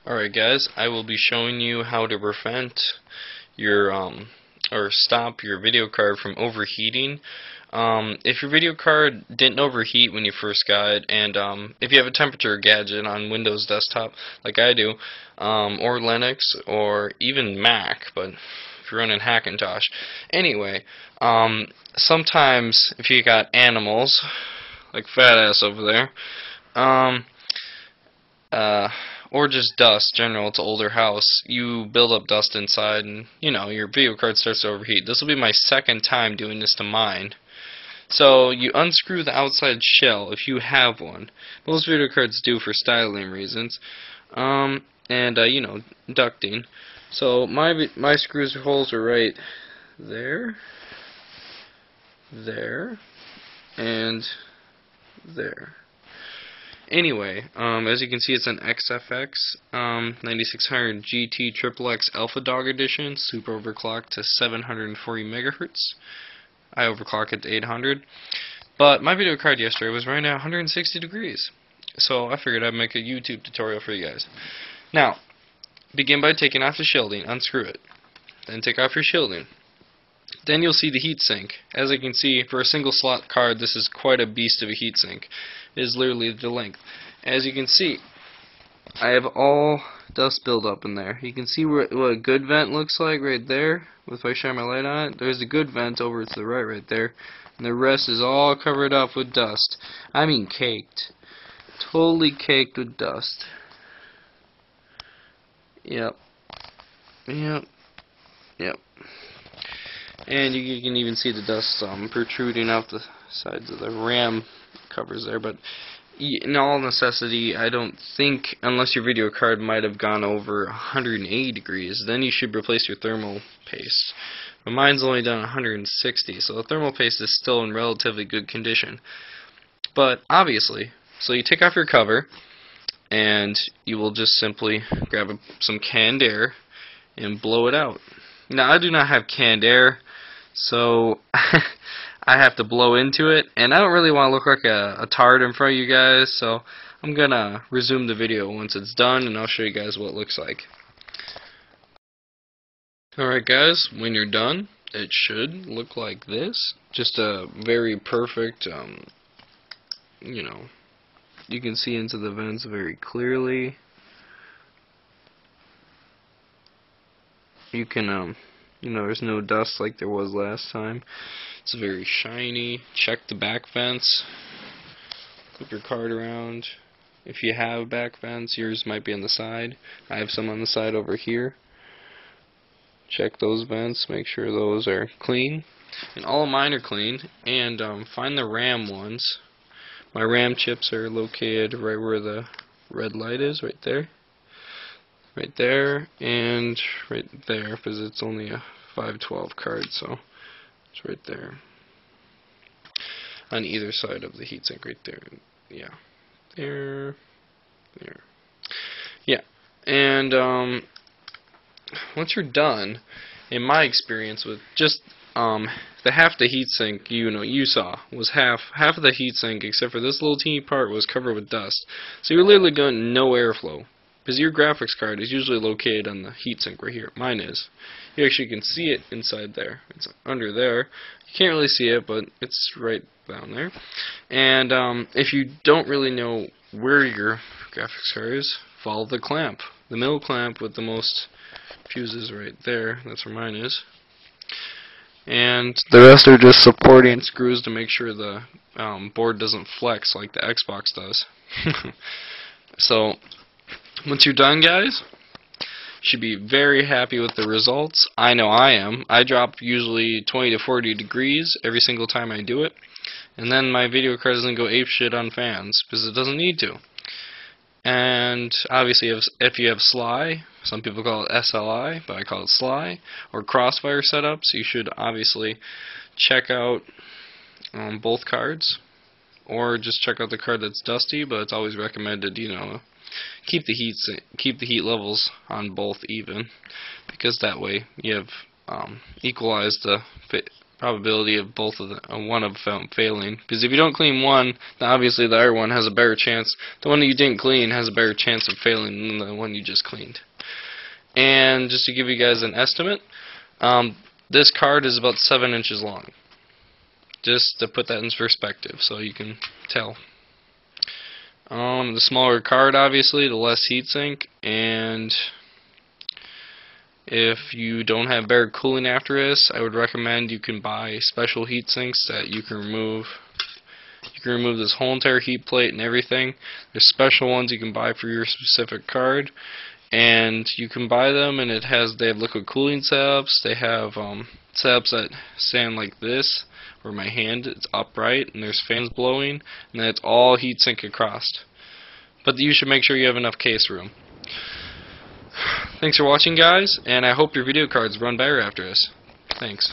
Alright guys, I will be showing you how to prevent your or stop your video card from overheating. If your video card didn't overheat when you first got it, and if you have a temperature gadget on Windows desktop like I do, or Linux, or even Mac, but if you're running Hackintosh. Anyway, sometimes if you got animals, like fat ass over there, um, uh, or just dust, general, it's an older house, you build up dust inside and, your video card starts to overheat. This will be my second time doing this to mine. So, you unscrew the outside shell if you have one. Most video cards do for styling reasons. And, ducting. So, my screws holes are right there, there, and there. Anyway, as you can see, it's an XFX 9600 GT XXX Alpha Dog Edition, super overclocked to 740 megahertz. I overclock it to 800. But my video card yesterday was running at 160 degrees, so I figured I'd make a YouTube tutorial for you guys. Now, begin by taking off the shielding, unscrew it, then take off your shielding. Then you'll see the heatsink. As you can see, for a single slot card, this is quite a beast of a heatsink. It is literally the length. As you can see, I have all dust buildup in there. You can see what a good vent looks like right there. If I shine my light on it, there's a good vent over to the right there. And the rest is all covered up with dust. I mean caked. Totally caked with dust. Yep. Yep. Yep. And you can even see the dust protruding out the sides of the RAM covers there. But in all necessity, I don't think, unless your video card might have gone over 180 degrees, then you should replace your thermal paste. But mine's only done 160, so the thermal paste is still in relatively good condition. But obviously, so you take off your cover, and you will just simply grab some canned air and blow it out. Now, I do not have canned air, so I have to blow into it, and I don't really want to look like a tard in front of you guys, so I'm gonna resume the video once it's done, and I'll show you guys what it looks like. Alright guys, when you're done, it should look like this. Just a very perfect, you can see into the vents very clearly. You can, there's no dust like there was last time. It's very shiny. Check the back vents. Flip your card around. If you have back vents, yours might be on the side. I have some on the side over here. Check those vents. Make sure those are clean. And all of mine are clean. And find the RAM ones. My RAM chips are located right where the red light is, right there. Right there, and right there, because it's only a 512 card, so it's right there. On either side of the heatsink, right there. Yeah. There. There. Yeah. And once you're done, in my experience with just the half the heatsink you saw was half of the heatsink, except for this little teeny part, was covered with dust. So you're literally getting no airflow. Because your graphics card is usually located on the heatsink right here. Mine is. You actually can see it inside there. It's under there. You can't really see it, but it's right down there. And if you don't really know where your graphics card is, follow the clamp. The middle clamp with the most fuses right there. That's where mine is. And the rest are just supporting screws to make sure the board doesn't flex like the Xbox does. So, once you're done, guys, you should be very happy with the results. I know I am. I drop usually 20 to 40 degrees every single time I do it. And then my video card doesn't go apeshit on fans, because it doesn't need to. And obviously, if you have SLI, some people call it SLI, but I call it SLI, or crossfire setups, you should obviously check out both cards. Or just check out the card that's dusty, but it's always recommended, keep the heat levels on both even, because that way you have equalized the probability of both of them, one of them failing. Because if you don't clean one, then obviously the other one has a better chance. The one that you didn't clean has a better chance of failing than the one you just cleaned. And just to give you guys an estimate, this card is about 7 inches long. Just to put that in perspective so you can tell. The smaller card, obviously, the less heatsink, and if you don't have better cooling after this, I would recommend you can buy special heat sinks that you can remove. You can remove this whole entire heat plate and everything. There's special ones you can buy for your specific card, and you can buy them, and they have liquid cooling setups. They have setups that stand like this, where my hand is upright, and there's fans blowing, and that's all heat sink across. But you should make sure you have enough case room. Thanks for watching, guys, and I hope your video cards run better after this. Thanks.